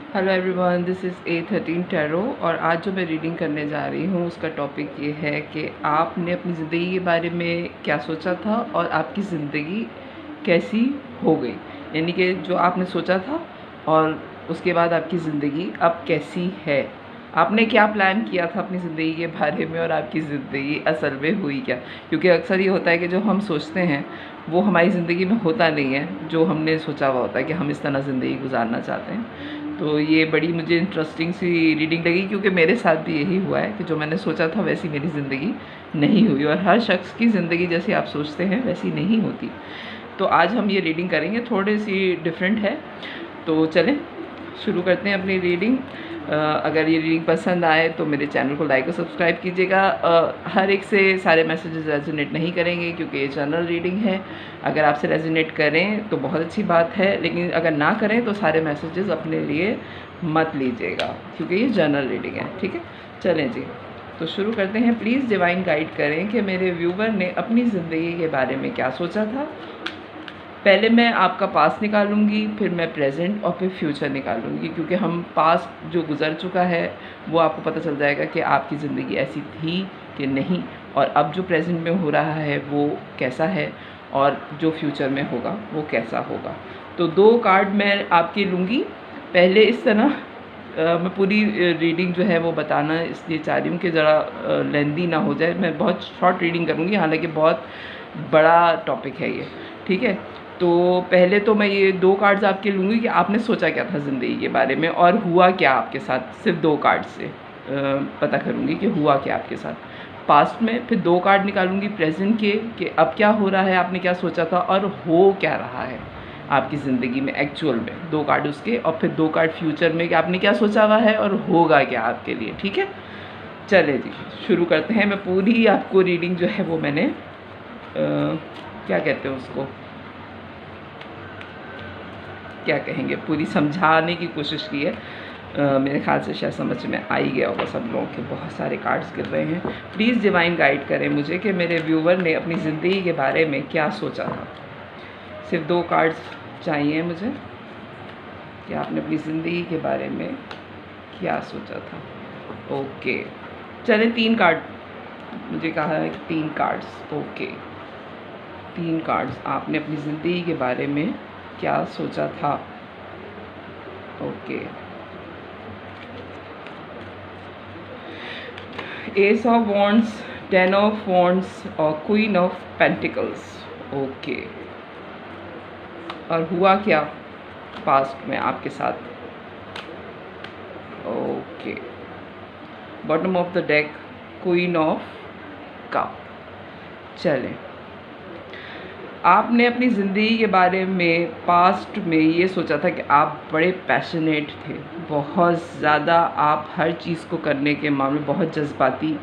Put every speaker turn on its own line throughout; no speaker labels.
Hello everyone, this is A13 tarot और आज जो मैं रीडिंग करने जा रही हूँ उसका टॉपिक ये है कि आपने अपनी ज़िंदगी के बारे में क्या सोचा था और आपकी ज़िंदगी कैसी हो गई। यानी कि जो आपने सोचा था और उसके बाद आपकी ज़िंदगी अब कैसी है। आपने क्या प्लान किया था अपनी ज़िंदगी के बारे में और आपकी ज़िंदगी असल में हुई क्या। क्योंकि अक्सर ये होता है कि जो हम सोचते हैं वो हमारी ज़िंदगी में होता नहीं है, जो हमने सोचा हुआ होता है कि हम इस तरह ज़िंदगी गुजारना चाहते हैं। तो ये बड़ी मुझे इंटरेस्टिंग सी रीडिंग लगी, क्योंकि मेरे साथ भी यही हुआ है कि जो मैंने सोचा था वैसी मेरी ज़िंदगी नहीं हुई और हर शख्स की ज़िंदगी जैसी आप सोचते हैं वैसी नहीं होती। तो आज हम ये रीडिंग करेंगे, थोड़ी सी डिफरेंट है। तो चलें शुरू करते हैं अपनी रीडिंग। अगर ये रीडिंग पसंद आए तो मेरे चैनल को लाइक और सब्सक्राइब कीजिएगा। हर एक से सारे मैसेजेस रेजोनेट नहीं करेंगे क्योंकि ये जनरल रीडिंग है। अगर आपसे रेजोनेट करें तो बहुत अच्छी बात है, लेकिन अगर ना करें तो सारे मैसेजेस अपने लिए मत लीजिएगा क्योंकि ये जनरल रीडिंग है। ठीक है, चलें जी, तो शुरू करते हैं। प्लीज़ डिवाइन गाइड करें कि मेरे व्यूवर ने अपनी ज़िंदगी के बारे में क्या सोचा था। पहले मैं आपका पास्ट निकालूंगी, फिर मैं प्रेजेंट और फिर फ्यूचर निकालूंगी, क्योंकि हम पास्ट जो गुज़र चुका है वो आपको पता चल जाएगा कि आपकी ज़िंदगी ऐसी थी कि नहीं, और अब जो प्रेजेंट में हो रहा है वो कैसा है और जो फ्यूचर में होगा वो कैसा होगा। तो 2 कार्ड मैं आपके लूँगी। पहले इस तरह मैं पूरी रीडिंग जो है वो बताना इसलिए चाह रही हूँ कि ज़रा लेंदी ना हो जाए। मैं बहुत शॉर्ट रीडिंग करूँगी, हालांकि बहुत बड़ा टॉपिक है ये। ठीक है, तो पहले तो मैं ये 2 कार्ड्स आपके लूँगी कि आपने सोचा क्या था ज़िंदगी के बारे में और हुआ क्या आपके साथ। सिर्फ 2 कार्ड से पता करूँगी कि हुआ क्या आपके साथ पास्ट में। फिर 2 कार्ड निकालूँगी प्रेजेंट के कि अब क्या हो रहा है, आपने क्या सोचा था और हो क्या रहा है आपकी ज़िंदगी में एक्चुअल में। 2 कार्ड उसके और फिर 2 कार्ड फ्यूचर में कि आपने क्या सोचा हुआ है और होगा क्या आपके लिए। ठीक है, चले जी शुरू करते हैं। मैं पूरी आपको रीडिंग जो है वो मैंने क्या कहते हैं उसको, क्या कहेंगे, पूरी समझाने की कोशिश की है। मेरे ख्याल से शायद समझ में आ ही गया होगा सब लोगों के। बहुत सारे कार्ड्स गिर रहे हैं। प्लीज़ डिवाइन गाइड करें मुझे कि मेरे व्यूवर ने अपनी ज़िंदगी के बारे में क्या सोचा था। सिर्फ 2 कार्ड्स चाहिए मुझे कि आपने अपनी ज़िंदगी के बारे में क्या सोचा था। ओके, चलें 3 कार्ड मुझे कहा है कि 3 कार्ड्स। ओके, 3 कार्ड्स आपने अपनी ज़िंदगी के बारे में क्या सोचा था। Okay, S of wands, 10 of wands और क्वीन ऑफ पेंटिकल्स। ओके, और हुआ क्या पास्ट में आपके साथ। Okay, bottom of the deck, queen of cup. चलें, आपने अपनी ज़िंदगी के बारे में पास्ट में ये सोचा था कि आप बड़े पैशनेट थे, बहुत ज़्यादा आप हर चीज़ को करने के मामले बहुत जज्बाती,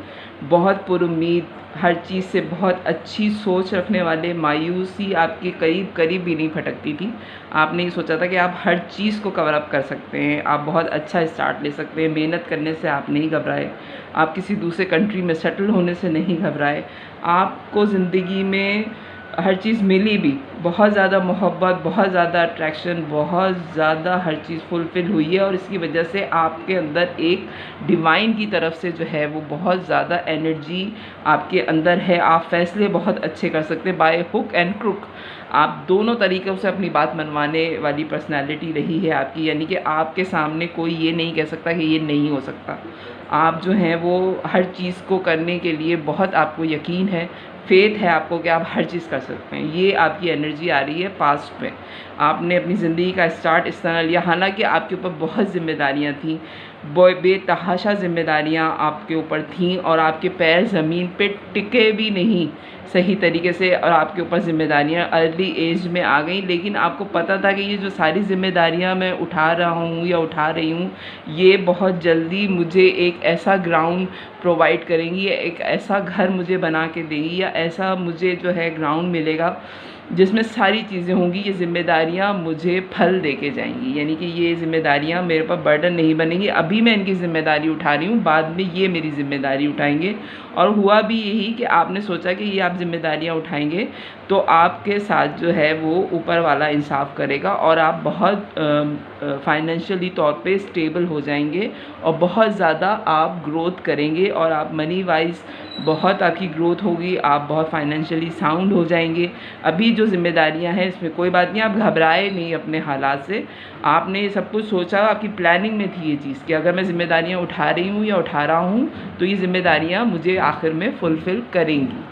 बहुत पुरुमीद, हर चीज़ से बहुत अच्छी सोच रखने वाले, मायूसी आपके करीब करीब भी नहीं फटकती थी। आपने ये सोचा था कि आप हर चीज़ को कवर अप कर सकते हैं, आप बहुत अच्छा स्टार्ट ले सकते हैं, मेहनत करने से आप नहीं घबराए, आप किसी दूसरे कंट्री में सेटल होने से नहीं घबराए, आपको ज़िंदगी में हर चीज़ मिली भी, बहुत ज़्यादा मोहब्बत, बहुत ज़्यादा अट्रैक्शन, बहुत ज़्यादा हर चीज़ फुलफ़िल हुई है और इसकी वजह से आपके अंदर एक डिवाइन की तरफ से जो है वो बहुत ज़्यादा एनर्जी आपके अंदर है। आप फ़ैसले बहुत अच्छे कर सकते हैं, बाय हुक एंड क्रुक। आप दोनों तरीक़ों से अपनी बात मनवाने वाली पर्सनैलिटी रही है आपकी, यानी कि आपके सामने कोई ये नहीं कह सकता कि ये नहीं हो सकता। आप जो हैं वो हर चीज़ को करने के लिए बहुत आपको यकीन है, फेथ है आपको कि आप हर चीज़ कर सकते हैं। ये आपकी एनर्जी आ रही है पास्ट में। आपने अपनी ज़िंदगी का स्टार्ट इस तरह लिया, हालांकि आपके ऊपर बहुत ज़िम्मेदारियां थीं, बेतहाशा ज़िम्मेदारियां आपके ऊपर थीं और आपके पैर ज़मीन पे टिके भी नहीं सही तरीके से और आपके ऊपर ज़िम्मेदारियां अर्ली एज में आ गई। लेकिन आपको पता था कि ये जो सारी ज़िम्मेदारियां मैं उठा रहा हूँ या उठा रही हूँ, ये बहुत जल्दी मुझे एक ऐसा ग्राउंड प्रोवाइड करेंगी, एक ऐसा घर मुझे बना के देगी या ऐसा मुझे जो है ग्राउंड मिलेगा जिसमें सारी चीज़ें होंगी। ये ज़िम्मेदारियाँ मुझे फल दे के जाएंगी, यानी कि ये ज़िम्मेदारियाँ मेरे पर बर्डन नहीं बनेंगी। अभी मैं इनकी ज़िम्मेदारी उठा रही हूँ, बाद में ये मेरी ज़िम्मेदारी उठाएंगे। और हुआ भी यही कि आपने सोचा कि ये आप ज़िम्मेदारियाँ उठाएंगे, तो आपके साथ जो है वो ऊपर वाला इंसाफ करेगा और आप बहुत फाइनेंशियली तौर पे स्टेबल हो जाएंगे और बहुत ज़्यादा आप ग्रोथ करेंगे और आप मनी वाइज बहुत आपकी ग्रोथ होगी, आप बहुत फाइनेंशियली साउंड हो जाएंगे। अभी जो जिम्मेदारियां हैं इसमें कोई बात नहीं, आप घबराए नहीं अपने हालात से। आपने ये सब कुछ सोचा, आपकी प्लानिंग में थी ये चीज़ कि अगर मैं जिम्मेदारियां उठा रही हूँ या उठा रहा हूँ तो ये जिम्मेदारियां मुझे आखिर में फुलफ़िल करेंगी,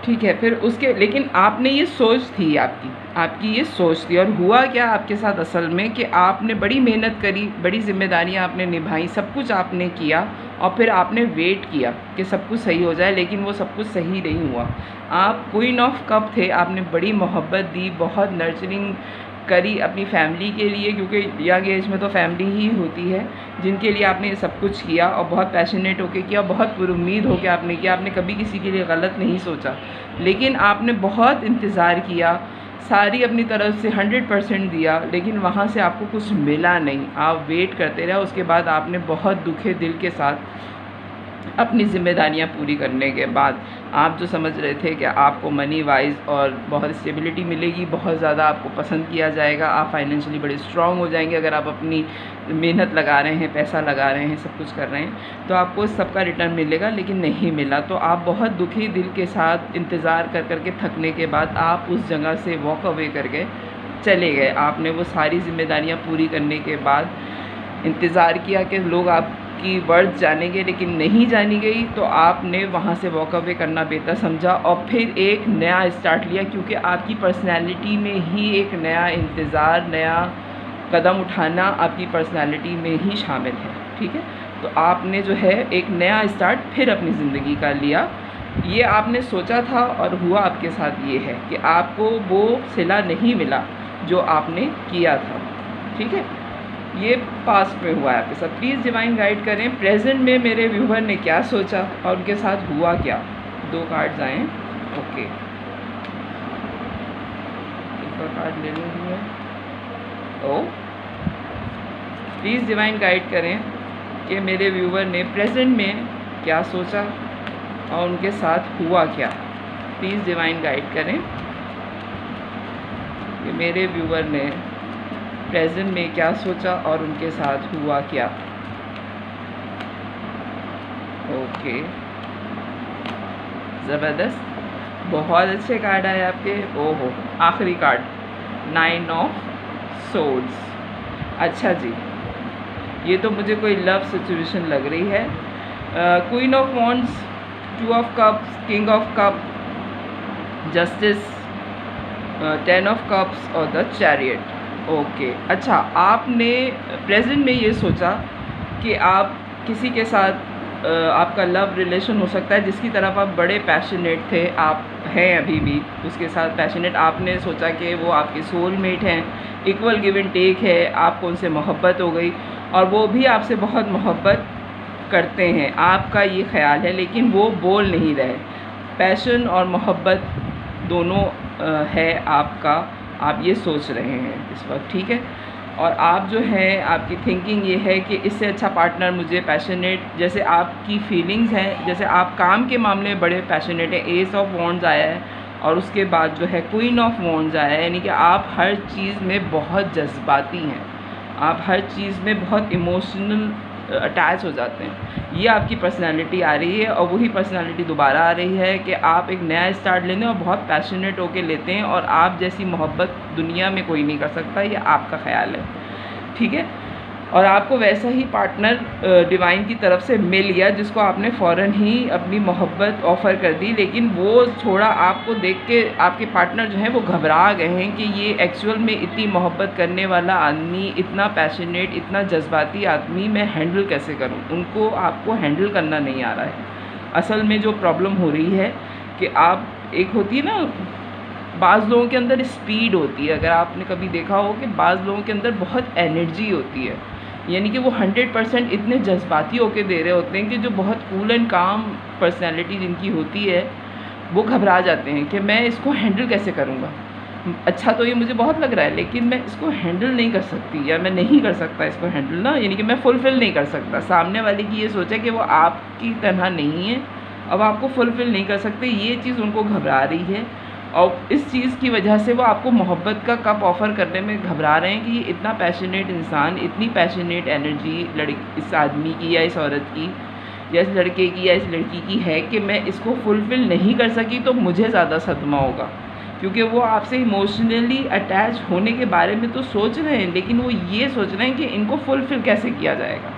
ठीक है। फिर उसके लेकिन आपने ये सोच थी, आपकी ये सोच थी। और हुआ क्या आपके साथ असल में कि आपने बड़ी मेहनत करी, बड़ी जिम्मेदारियां आपने निभाई, सब कुछ आपने किया और फिर आपने वेट किया कि सब कुछ सही हो जाए, लेकिन वो सब कुछ सही नहीं हुआ। आप क्वीन ऑफ कप थे, आपने बड़ी मोहब्बत दी, बहुत नर्चरिंग करी अपनी फैमिली के लिए, क्योंकि यंग एज में तो फैमिली ही होती है जिनके लिए आपने ये सब कुछ किया और बहुत पैशनेट होके किया, बहुत पुरुम्मीद होके आपने किया। आपने कभी किसी के लिए गलत नहीं सोचा, लेकिन आपने बहुत इंतज़ार किया, सारी अपनी तरफ से 100% दिया, लेकिन वहाँ से आपको कुछ मिला नहीं। आप वेट करते रहे। उसके बाद आपने बहुत दुखे दिल के साथ अपनी ज़िम्मेदारियां पूरी करने के बाद आप जो समझ रहे थे कि आपको मनी वाइज और बहुत स्टेबिलिटी मिलेगी, बहुत ज़्यादा आपको पसंद किया जाएगा, आप फाइनेंशियली बड़े स्ट्रॉन्ग हो जाएंगे अगर आप अपनी मेहनत लगा रहे हैं, पैसा लगा रहे हैं, सब कुछ कर रहे हैं, तो आपको सबका रिटर्न मिलेगा, लेकिन नहीं मिला। तो आप बहुत दुखी दिल के साथ इंतज़ार कर कर के थकने के बाद आप उस जगह से वॉक अवे करके चले गए। आपने वो सारी जिम्मेदारियाँ पूरी करने के बाद इंतज़ार किया कि लोग आपकी वर्थ जानेंगे, लेकिन नहीं जानी गई, तो आपने वहाँ से वॉक अवे करना बेहतर समझा और फिर एक नया स्टार्ट लिया, क्योंकि आपकी पर्सनैलिटी में ही एक नया इंतज़ार, नया कदम उठाना आपकी पर्सनैलिटी में ही शामिल है, ठीक है। तो आपने जो है एक नया स्टार्ट फिर अपनी ज़िंदगी का लिया। ये आपने सोचा था और हुआ आपके साथ ये है कि आपको वो सिला नहीं मिला जो आपने किया था, ठीक है। ये पास्ट में हुआ है आपके साथ। प्लीज़ डिवाइन गाइड करें प्रेजेंट में मेरे व्यूवर ने क्या सोचा और उनके साथ हुआ क्या। 2 कार्ड्स आए, ओके, इसका कार्ड ले लूँगी मैं। ओ प्लीज़ डिवाइन गाइड करें कि मेरे व्यूवर ने प्रेजेंट में क्या सोचा और उनके साथ हुआ क्या। प्लीज़ डिवाइन गाइड करें कि मेरे व्यूवर ने प्रेजेंट में क्या सोचा और उनके साथ हुआ क्या। ओके, ज़बरदस्त, बहुत अच्छे कार्ड आए आपके। ओहो, आखिरी कार्ड 9 ऑफ सोर्ड्स। अच्छा जी, ये तो मुझे कोई लव सिचुएशन लग रही है। Queen of wands, 2 of cups, king of cup, justice, 10 of cups और द चैरियट। ओके, अच्छा, आपने प्रेजेंट में ये सोचा कि आप किसी के साथ आपका लव रिलेशन हो सकता है जिसकी तरफ आप बड़े पैशनेट थे, आप हैं अभी भी उसके साथ पैशनेट। आपने सोचा कि वो आपके सोलमेट हैं, इक्वल गिव एंड टेक है, आपको उनसे मोहब्बत हो गई और वो भी आपसे बहुत मोहब्बत करते हैं, आपका ये ख्याल है, लेकिन वो बोल नहीं रहे। पैशन और मोहब्बत दोनों है आपका, आप ये सोच रहे हैं इस वक्त, ठीक है। और आप जो है, आपकी थिंकिंग ये है कि इससे अच्छा पार्टनर मुझे पैशनेट, जैसे आपकी फीलिंग्स हैं, जैसे आप काम के मामले में बड़े पैशनेट हैं। एस ऑफ वॉन्ड्स आया है और उसके बाद जो है क्वीन ऑफ वॉन्ड्स आया है, यानी कि आप हर चीज़ में बहुत जज्बाती हैं, आप हर चीज़ में बहुत इमोशनल अटैच हो जाते हैं। ये आपकी पर्सनालिटी आ रही है और वही पर्सनालिटी दोबारा आ रही है कि आप एक नया स्टार्ट लेते हैं और बहुत पैशनेट होके लेते हैं और आप जैसी मोहब्बत दुनिया में कोई नहीं कर सकता, ये आपका ख्याल है, ठीक है। और आपको वैसा ही पार्टनर डिवाइन की तरफ से मिल गया जिसको आपने फ़ौरन ही अपनी मोहब्बत ऑफ़र कर दी, लेकिन वो थोड़ा आपको देख के आपके पार्टनर जो हैं वो घबरा गए हैं कि ये एक्चुअल में इतनी मोहब्बत करने वाला आदमी, इतना पैशनेट, इतना जज्बाती आदमी मैं हैंडल कैसे करूं। उनको आपको हैंडल करना नहीं आ रहा है। असल में जो प्रॉब्लम हो रही है कि आप, एक होती है ना, बाज़ लोगों के अंदर स्पीड होती है, अगर आपने कभी देखा हो कि बाज़ लोगों के अंदर बहुत एनर्जी होती है, यानी कि वो 100% इतने जज्बाती होके दे रहे होते हैं कि जो बहुत कूल एंड काम पर्सनैलिटी जिनकी होती है वो घबरा जाते हैं कि मैं इसको हैंडल कैसे करूँगा। अच्छा तो ये मुझे बहुत लग रहा है, लेकिन मैं इसको हैंडल नहीं कर सकती या मैं नहीं कर सकता इसको हैंडल ना, यानी कि मैं फुलफ़िल नहीं कर सकता। सामने वाले की ये सोचा कि वो आपकी तरह नहीं है अब आपको फुलफ़िल नहीं कर सकते, ये चीज़ उनको घबरा रही है। और इस चीज़ की वजह से वो आपको मोहब्बत का कप ऑफ़र करने में घबरा रहे हैं कि ये इतना पैशनेट इंसान, इतनी पैशनेट एनर्जी इस आदमी की या इस औरत की या इस लड़के की या इस लड़की की है कि मैं इसको फुलफ़िल नहीं कर सकी तो मुझे ज़्यादा सदमा होगा। क्योंकि वो आपसे इमोशनली अटैच होने के बारे में तो सोच रहे हैं, लेकिन वो ये सोच रहे हैं कि इनको फुलफ़िल कैसे किया जाएगा।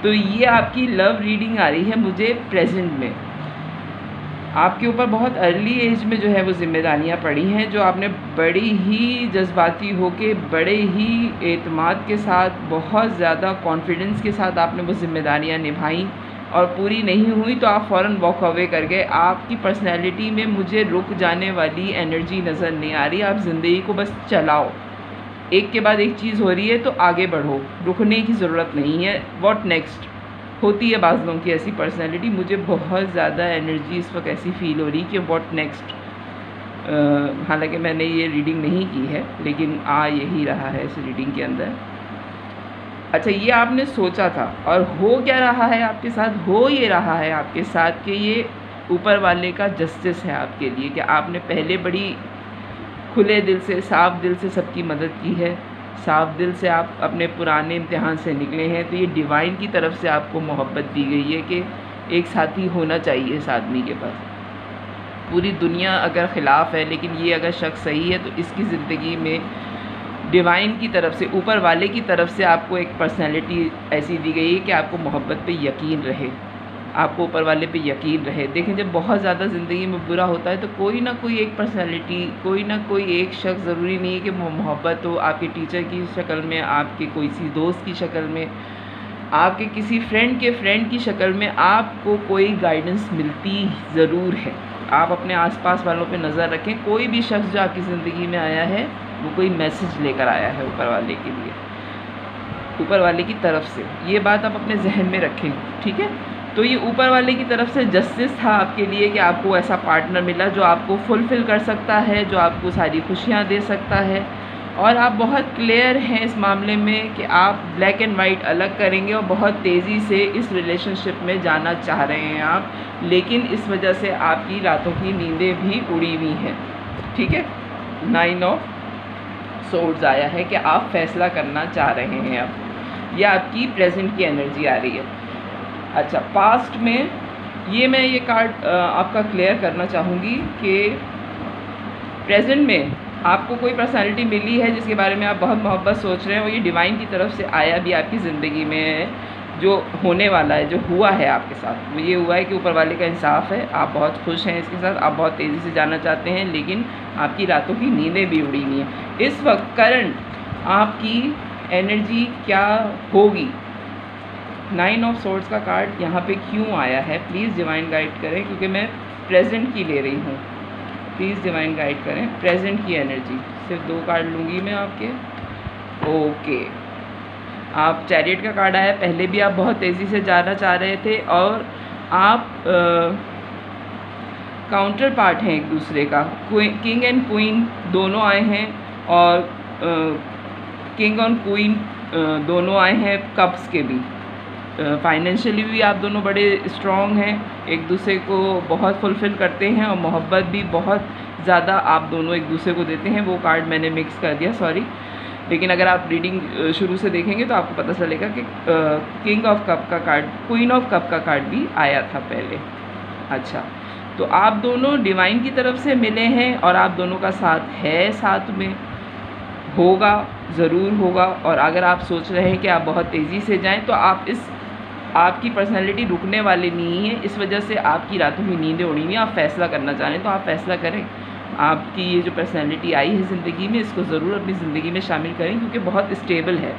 तो ये आपकी लव रीडिंग आ रही है मुझे प्रेजेंट में। आपके ऊपर बहुत अर्ली एज में जो है वो ज़िम्मेदारियाँ पड़ी हैं, जो आपने बड़ी ही जज्बाती होके, बड़े ही एतमाद के साथ, बहुत ज़्यादा कॉन्फिडेंस के साथ आपने वो ज़िम्मेदारियाँ निभाई और पूरी नहीं हुई तो आप फ़ौरन वॉक अवे कर गए। आपकी पर्सनैलिटी में मुझे रुक जाने वाली एनर्जी नज़र नहीं आ रही। आप ज़िंदगी को बस चलाओ, एक के बाद एक चीज़ हो रही है तो आगे बढ़ो, रुकने की ज़रूरत नहीं है। व्हाट नेक्स्ट होती है बाज़ लोगों की ऐसी पर्सनैलिटी। मुझे बहुत ज़्यादा एनर्जी इस वक्त ऐसी फ़ील हो रही कि व्हाट नेक्स्ट। हालांकि मैंने ये रीडिंग नहीं की है, लेकिन आ यही रहा है इस रीडिंग के अंदर। अच्छा, ये आपने सोचा था और हो क्या रहा है आपके साथ? हो ये रहा है आपके साथ कि ये ऊपर वाले का जस्टिस है आपके लिए, कि आपने पहले बड़ी खुले दिल से, साफ़ दिल से सबकी मदद की है, साफ़ दिल से आप अपने पुराने इम्तिहान से निकले हैं। तो ये डिवाइन की तरफ से आपको मोहब्बत दी गई है कि एक साथी होना चाहिए इस आदमी के पास। पूरी दुनिया अगर ख़िलाफ़ है, लेकिन ये अगर शख्स सही है तो इसकी ज़िंदगी में डिवाइन की तरफ से, ऊपर वाले की तरफ से आपको एक पर्सनैलिटी ऐसी दी गई है कि आपको मोहब्बत पे यकीन रहे, आपको ऊपर वाले पे यकीन रहे। देखें, जब बहुत ज़्यादा ज़िंदगी में बुरा होता है तो कोई ना कोई एक पर्सनैलिटी, कोई ना कोई एक शख्स, ज़रूरी नहीं है कि मोहब्बत हो, आपके टीचर की शक्ल में, आपके कोई सी दोस्त की शक्ल में, आपके किसी फ्रेंड के फ्रेंड की शक्ल में, आपको कोई गाइडेंस मिलती ज़रूर है। आप अपने आसपास वालों पे नज़र रखें। कोई भी शख्स जो आपकी ज़िंदगी में आया है वो कोई मैसेज लेकर आया है ऊपर वाले के लिए, ऊपर वाले की तरफ से। ये बात आप अपने जहन में रखें, ठीक है? तो ये ऊपर वाले की तरफ से जस्टिस था आपके लिए कि आपको ऐसा पार्टनर मिला जो आपको फुलफ़िल कर सकता है, जो आपको सारी खुशियाँ दे सकता है। और आप बहुत क्लियर हैं इस मामले में कि आप ब्लैक एंड वाइट अलग करेंगे और बहुत तेज़ी से इस रिलेशनशिप में जाना चाह रहे हैं आप, लेकिन इस वजह से आपकी रातों की नींदें भी उड़ी हुई हैं, ठीक है? 9 ऑफ सोर्ड्स आया है कि आप फ़ैसला करना चाह रहे हैं अब। यह आपकी प्रेजेंट की एनर्जी आ रही है। अच्छा, पास्ट में ये कार्ड आपका क्लियर करना चाहूँगी कि प्रेजेंट में आपको कोई पर्सनैलिटी मिली है जिसके बारे में आप बहुत मोहब्बत सोच रहे हैं, और ये डिवाइन की तरफ से आया भी आपकी ज़िंदगी में, जो होने वाला है, जो हुआ है आपके साथ। वो ये हुआ है कि ऊपर वाले का इंसाफ है, आप बहुत खुश हैं इसके साथ, आप बहुत तेज़ी से जाना चाहते हैं, लेकिन आपकी रातों की नींदें भी उड़ी हुई हैं। इस वक्त करंट आपकी एनर्जी क्या होगी? 9 ऑफ सोर्ड्स का कार्ड यहाँ पे क्यों आया है? प्लीज़ डिवाइन गाइड करें, क्योंकि मैं प्रेजेंट की ले रही हूँ। प्लीज़ डिवाइन गाइड करें प्रेजेंट की एनर्जी। सिर्फ 2 कार्ड लूँगी मैं आपके। ओके, आप चैरियट का कार्ड आया। पहले भी आप बहुत तेज़ी से जाना चाह रहे थे और आप काउंटर पार्ट हैं एक दूसरे का। किंग एंड क्वीन दोनों आए हैं, और किंग और क्वीन दोनों आए हैं कप्स के भी। फाइनेंशियली भी आप दोनों बड़े स्ट्रॉन्ग हैं, एक दूसरे को बहुत फुलफ़िल करते हैं, और मोहब्बत भी बहुत ज़्यादा आप दोनों एक दूसरे को देते हैं। वो कार्ड मैंने मिक्स कर दिया, सॉरी। लेकिन अगर आप रीडिंग शुरू से देखेंगे तो आपको पता चलेगा कि किंग ऑफ कप का कार्ड, क्वीन ऑफ कप का कार्ड भी आया था पहले। अच्छा, तो आप दोनों डिवाइन की तरफ से मिले हैं और आप दोनों का साथ है, साथ में होगा, ज़रूर होगा। और अगर आप सोच रहे हैं कि आप बहुत तेज़ी से जाएं, तो आपकी पर्सनैलिटी रुकने वाली नहीं है। इस वजह से आपकी रातों की नींदें उड़ी हुई हैं। आप फ़ैसला करना चाह रहे हैं तो आप फ़ैसला करें। आपकी ये जो पर्सनैलिटी आई है ज़िंदगी में, इसको ज़रूर अपनी ज़िंदगी में शामिल करें, क्योंकि बहुत स्टेबल है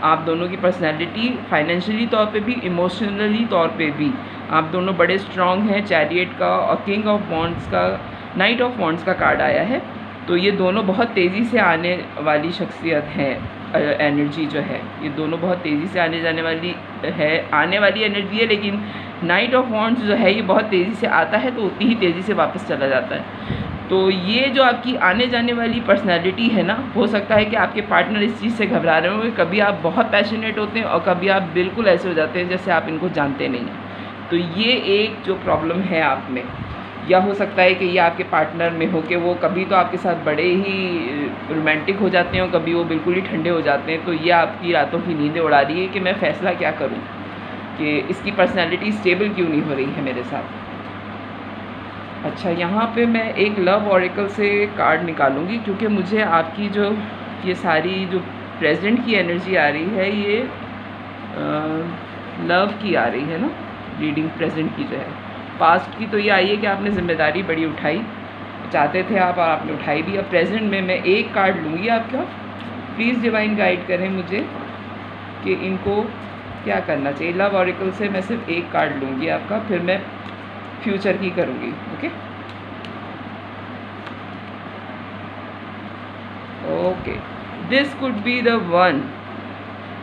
आप दोनों की पर्सनैलिटी। फाइनेंशियली तौर पे भी, इमोशनली तौर पे भी आप दोनों बड़े स्ट्रॉन्ग हैं। चैरियट का और किंग ऑफ वॉन्ड्स का, नाइट ऑफ वॉन्ड्स का कार्ड आया है। तो ये दोनों बहुत तेज़ी से आने वाली शख्सियत हैं। एनर्जी जो है, ये दोनों बहुत तेज़ी से आने वाली एनर्जी है। लेकिन नाइट ऑफ वॉन्ड्स जो है, ये बहुत तेज़ी से आता है तो उतनी ही तेज़ी से वापस चला जाता है। तो ये जो आपकी आने जाने वाली पर्सनैलिटी है ना, हो सकता है कि आपके पार्टनर इस चीज़ से घबरा रहे होंगे। कभी आप बहुत पैशनेट होते हैं और कभी आप बिल्कुल ऐसे हो जाते हैं जैसे आप इनको जानते नहीं हैं। तो ये एक जो प्रॉब्लम है आप में, या हो सकता है कि ये आपके पार्टनर में हो कि वो कभी तो आपके साथ बड़े ही रोमांटिक हो जाते हैं और कभी वो बिल्कुल ही ठंडे हो जाते हैं। तो ये आपकी रातों की नींदें उड़ा रही है कि मैं फ़ैसला क्या करूं कि इसकी पर्सनैलिटी स्टेबल क्यों नहीं हो रही है मेरे साथ। अच्छा, यहाँ पे मैं एक लव ऑरेकल से कार्ड निकालूंगी क्योंकि मुझे आपकी जो ये सारी जो प्रेजेंट की एनर्जी आ रही है ये लव की आ रही है ना, रीडिंग प्रेजेंट की जो है। पास्ट की तो ये आई है कि आपने ज़िम्मेदारी बड़ी उठाई, चाहते थे आप और आपने उठाई भी। अब प्रेजेंट में मैं एक कार्ड लूँगी आपका, प्लीज़ डिवाइन गाइड करें मुझे कि इनको क्या करना चाहिए। लव ऑरेकल से मैं सिर्फ एक कार्ड लूँगी आपका, फिर मैं फ्यूचर की करूँगी। Okay okay, this could be the one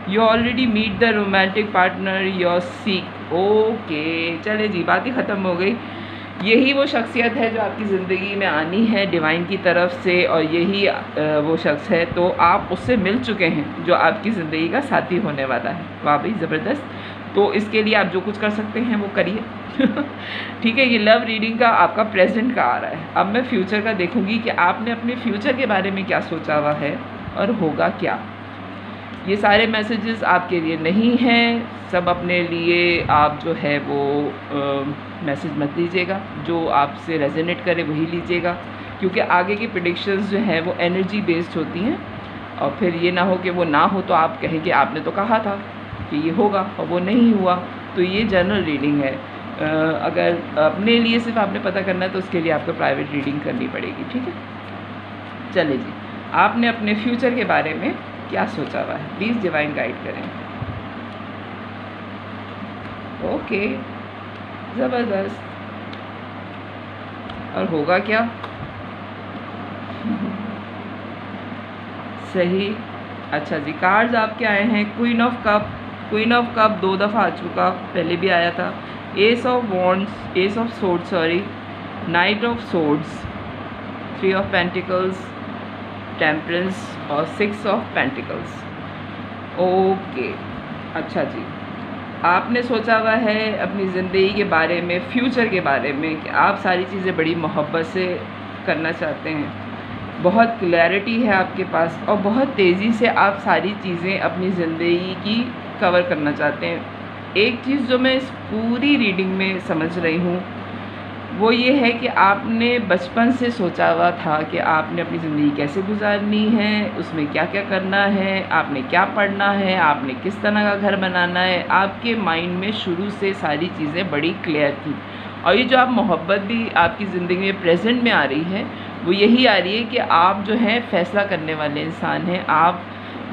you already meet the romantic partner your seek. Okay, चले जी, बात ही ख़त्म हो गई। यही वो शख्सियत है जो आपकी ज़िंदगी में आनी है डिवाइन की तरफ से, और यही वो शख्स है। तो आप उससे मिल चुके हैं जो आपकी ज़िंदगी का साथी होने वाला है। वाह भाई, ज़बरदस्त। तो इसके लिए आप जो कुछ कर सकते हैं वो करिए। ठीक है, ये लव रीडिंग का आपका प्रेजेंट का आ रहा है। अब मैं फ्यूचर का देखूंगी कि आपने अपने फ्यूचर के बारे में क्या सोचा हुआ है और होगा क्या। ये सारे मैसेजेस आपके लिए नहीं हैं, सब अपने लिए आप जो है वो मैसेज मत लीजिएगा, जो आपसे रेजोनेट करे वही लीजिएगा, क्योंकि आगे की प्रेडिक्शंस जो हैं वो एनर्जी बेस्ड होती हैं। और फिर ये ना हो कि वो ना हो तो आप कहें कि आपने तो कहा था कि ये होगा और वो नहीं हुआ। तो ये जनरल रीडिंग है। अगर अपने लिए सिर्फ आपने पता करना है तो उसके लिए आपको प्राइवेट रीडिंग करनी पड़ेगी। ठीक है, चले जी, आपने अपने फ्यूचर के बारे में क्या सोचा हुआ है, प्लीज़ डिवाइन गाइड करें। ओके, ज़बरदस्त। और होगा क्या? सही। अच्छा जी, कार्ड्स आपके आए हैं queen of cup. Queen of cup 2 दफ़ा आ चुका, पहले भी आया था। S of wands, S of swords sorry, night of swords, 3 of pentacles, temperance और 6 ऑफ पेंटिकल्स। ओके, अच्छा जी, आपने सोचा हुआ है अपनी ज़िंदगी के बारे में, फ्यूचर के बारे में, कि आप सारी चीज़ें बड़ी मोहब्बत से करना चाहते हैं। बहुत क्लैरिटी है आपके पास और बहुत तेज़ी से आप सारी चीज़ें अपनी ज़िंदगी की कवर करना चाहते हैं। एक चीज़ जो मैं इस पूरी रीडिंग में समझ रही हूँ वो ये है कि आपने बचपन से सोचा हुआ था कि आपने अपनी ज़िंदगी कैसे गुजारनी है, उसमें क्या क्या करना है, आपने क्या पढ़ना है, आपने किस तरह का घर बनाना है। आपके माइंड में शुरू से सारी चीज़ें बड़ी क्लियर थी। और ये जो आप मोहब्बत भी आपकी ज़िंदगी में प्रेजेंट में आ रही है वो यही आ रही है कि आप जो है फ़ैसला करने वाले इंसान हैं। आप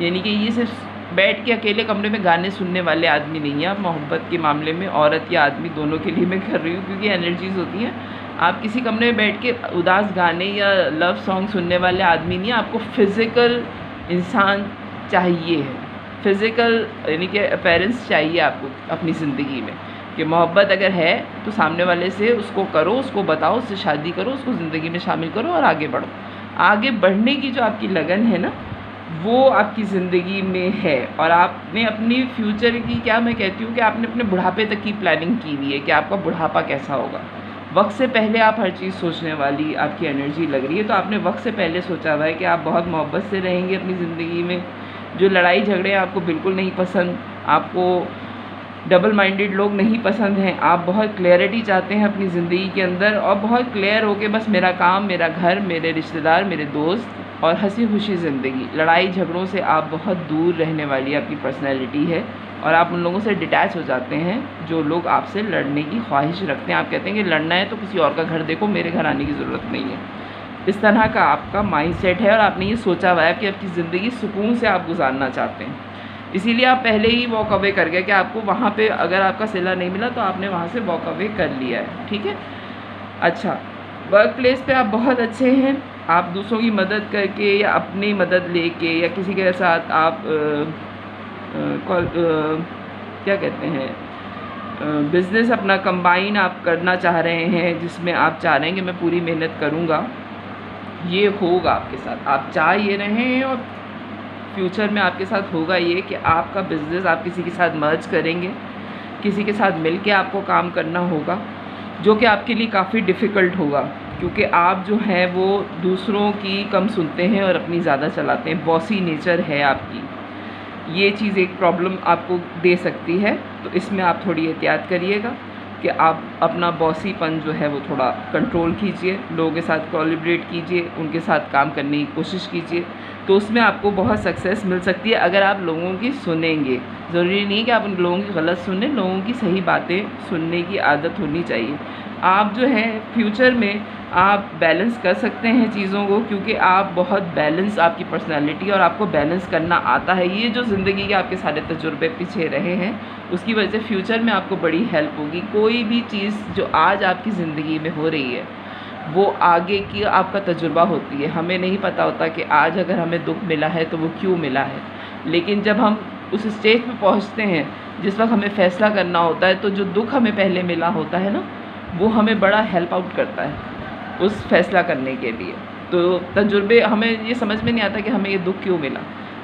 यानी कि ये सिर्फ बैठ के अकेले कमरे में गाने सुनने वाले आदमी नहीं है। आप मोहब्बत के मामले में औरत या आदमी दोनों के लिए मैं कर रही हूँ क्योंकि एनर्जीज़ होती हैं। आप किसी कमरे में बैठ के उदास गाने या लव सॉन्ग सुनने वाले आदमी नहीं है। आपको फ़िज़िकल इंसान चाहिए है, फ़िज़िकल यानी कि अपीयरेंस चाहिए आपको अपनी ज़िंदगी में, कि मोहब्बत अगर है तो सामने वाले से उसको करो, उसको बताओ, उससे शादी करो, उसको ज़िंदगी में शामिल करो और आगे बढ़ो। आगे बढ़ने की जो आपकी लगन है ना वो आपकी ज़िंदगी में है। और आपने अपनी फ्यूचर की, क्या मैं कहती हूँ कि आपने अपने बुढ़ापे तक की प्लानिंग की हुई है कि आपका बुढ़ापा कैसा होगा। वक्त से पहले आप हर चीज़ सोचने वाली आपकी एनर्जी लग रही है। तो आपने वक्त से पहले सोचा हुआ है कि आप बहुत मोहब्बत से रहेंगे अपनी ज़िंदगी में। जो लड़ाई झगड़े आपको बिल्कुल नहीं पसंद, आपको डबल माइंडेड लोग नहीं पसंद हैं। आप बहुत क्लैरिटी चाहते हैं अपनी ज़िंदगी के अंदर और बहुत क्लियर हो के बस मेरा काम, मेरा घर, मेरे रिश्तेदार, मेरे दोस्त और हंसी खुशी ज़िंदगी। लड़ाई झगड़ों से आप बहुत दूर रहने वाली आपकी पर्सनैलिटी है और आप उन लोगों से डिटैच हो जाते हैं जो लोग आपसे लड़ने की ख्वाहिश रखते हैं। आप कहते हैं कि लड़ना है तो किसी और का घर देखो, मेरे घर आने की ज़रूरत नहीं है। इस तरह का आपका माइंडसेट है और आपने ये सोचा हुआ है कि आपकी ज़िंदगी सुकून से आप गुजारना चाहते हैं। इसीलिए आप पहले ही वॉक अवे कर गए कि आपको वहाँ पे अगर आपका सिला नहीं मिला तो आपने वहाँ से वॉक अवे कर लिया है। ठीक है, अच्छा, वर्क प्लेस पे आप बहुत अच्छे हैं। आप दूसरों की मदद करके या अपनी मदद लेके या किसी के साथ आप क्या कहते हैं, बिज़नेस अपना कंबाइन आप करना चाह रहे हैं, जिसमें आप चाह रहे हैं कि मैं पूरी मेहनत करूँगा। ये होगा आपके साथ, आप चाह ये रहे हैं और फ्यूचर में आपके साथ होगा ये कि आपका बिज़नेस आप किसी के साथ मर्ज करेंगे किसी के साथ मिल के आपको काम करना होगा, जो कि आपके लिए काफ़ी डिफ़िकल्ट होगा, क्योंकि आप जो हैं वो दूसरों की कम सुनते हैं और अपनी ज़्यादा चलाते हैं। बॉसी नेचर है आपकी, ये चीज़ एक प्रॉब्लम आपको दे सकती है। तो इसमें आप थोड़ी एहतियात करिएगा कि आप अपना बॉसीपन जो है वो थोड़ा कंट्रोल कीजिए, लोगों के साथ कोलैबोरेट कीजिए, उनके साथ काम करने की कोशिश कीजिए, तो उसमें आपको बहुत सक्सेस मिल सकती है अगर आप लोगों की सुनेंगे। ज़रूरी नहीं कि आप उन लोगों की गलत सुनें, लोगों की सही बातें सुनने की आदत होनी चाहिए। आप जो है फ्यूचर में आप बैलेंस कर सकते हैं चीज़ों को, क्योंकि आप बहुत बैलेंस, आपकी पर्सनैलिटी और आपको बैलेंस करना आता है। ये जो ज़िंदगी के आपके सारे तजुर्बे पीछे रहे हैं, उसकी वजह से फ्यूचर में आपको बड़ी हेल्प होगी। कोई भी चीज़ जो आज आपकी ज़िंदगी में हो रही है वो आगे की आपका तजुर्बा होती है। हमें नहीं पता होता कि आज अगर हमें दुःख मिला है तो वो क्यों मिला है, लेकिन जब हम उस स्टेज पे पहुंचते हैं जिस वक्त हमें फ़ैसला करना होता है, तो जो दुःख हमें पहले मिला होता है ना, वो हमें बड़ा हेल्प आउट करता है उस फ़ैसला करने के लिए। तो तजुर्बे, हमें ये समझ में नहीं आता कि हमें ये दुःख क्यों मिला,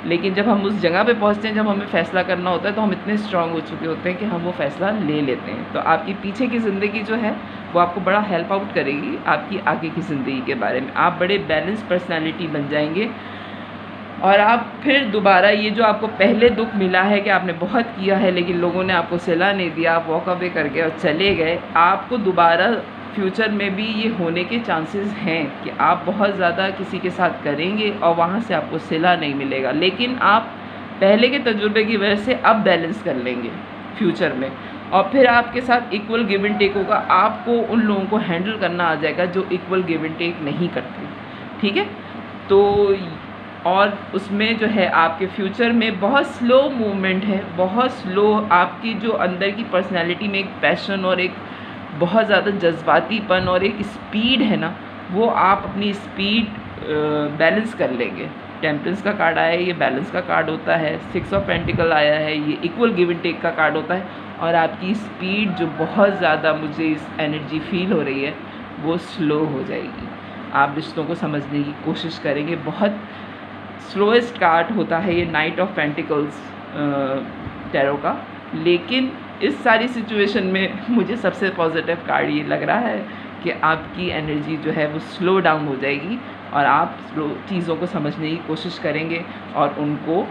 लेकिन जब हम उस जगह पे पहुंचते हैं जब हमें फ़ैसला करना होता है, तो हम इतने स्ट्रांग हो चुके होते हैं कि हम वो फ़ैसला ले लेते हैं। तो आपकी पीछे की ज़िंदगी जो है वो आपको बड़ा हेल्प आउट करेगी आपकी आगे की ज़िंदगी के बारे में। आप बड़े बैलेंस पर्सनैलिटी बन जाएंगे, और आप फिर दोबारा ये जो आपको पहले दुःख मिला है कि आपने बहुत किया है लेकिन लोगों ने आपको सिला नहीं दिया, आप वॉक अवे करके और चले गए, आपको दोबारा फ्यूचर में भी ये होने के चांसेस हैं कि आप बहुत ज़्यादा किसी के साथ करेंगे और वहाँ से आपको सिला नहीं मिलेगा, लेकिन आप पहले के तजुर्बे की वजह से अब बैलेंस कर लेंगे फ्यूचर में, और फिर आपके साथ इक्वल गिव एंड टेक होगा। आपको उन लोगों को हैंडल करना आ जाएगा जो इक्वल गिव एंड टेक नहीं करते, ठीक है। तो और उसमें जो है आपके फ्यूचर में बहुत स्लो मूवमेंट है, बहुत स्लो। आपकी जो अंदर की पर्सनैलिटी में एक पैशन और एक बहुत ज़्यादा जज्बातीपन और एक स्पीड है ना, वो आप अपनी स्पीड बैलेंस कर लेंगे। टेम्परेंस का कार्ड आया है, ये बैलेंस का कार्ड होता है। 6 ऑफ पेंटिकल आया है, ये इक्वल गिव एंड टेक का कार्ड होता है। और आपकी स्पीड जो बहुत ज़्यादा मुझे इस एनर्जी फील हो रही है वो स्लो हो जाएगी। आप रिश्तों को समझने की कोशिश करेंगे। बहुत स्लोएस्ट कार्ड होता है ये नाइट ऑफ पेंटिकल्स टैरो का, लेकिन इस सारी सिचुएशन में मुझे सबसे पॉजिटिव कार्ड ये लग रहा है कि आपकी एनर्जी जो है वो स्लो डाउन हो जाएगी और आप स्लो चीज़ों को समझने की कोशिश करेंगे और उनको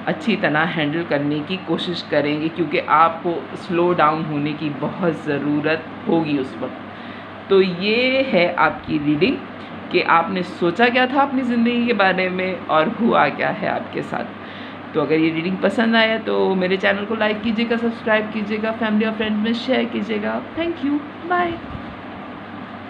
अच्छी तरह हैंडल करने की कोशिश करेंगे, क्योंकि आपको स्लो डाउन होने की बहुत ज़रूरत होगी उस वक्त। तो ये है आपकी रीडिंग कि आपने सोचा क्या था अपनी ज़िंदगी के बारे में और हुआ क्या है आपके साथ। तो अगर ये रीडिंग पसंद आया तो मेरे चैनल को लाइक कीजिएगा, सब्सक्राइब कीजिएगा, फैमिली और फ्रेंड्स में शेयर कीजिएगा। Thank you, bye.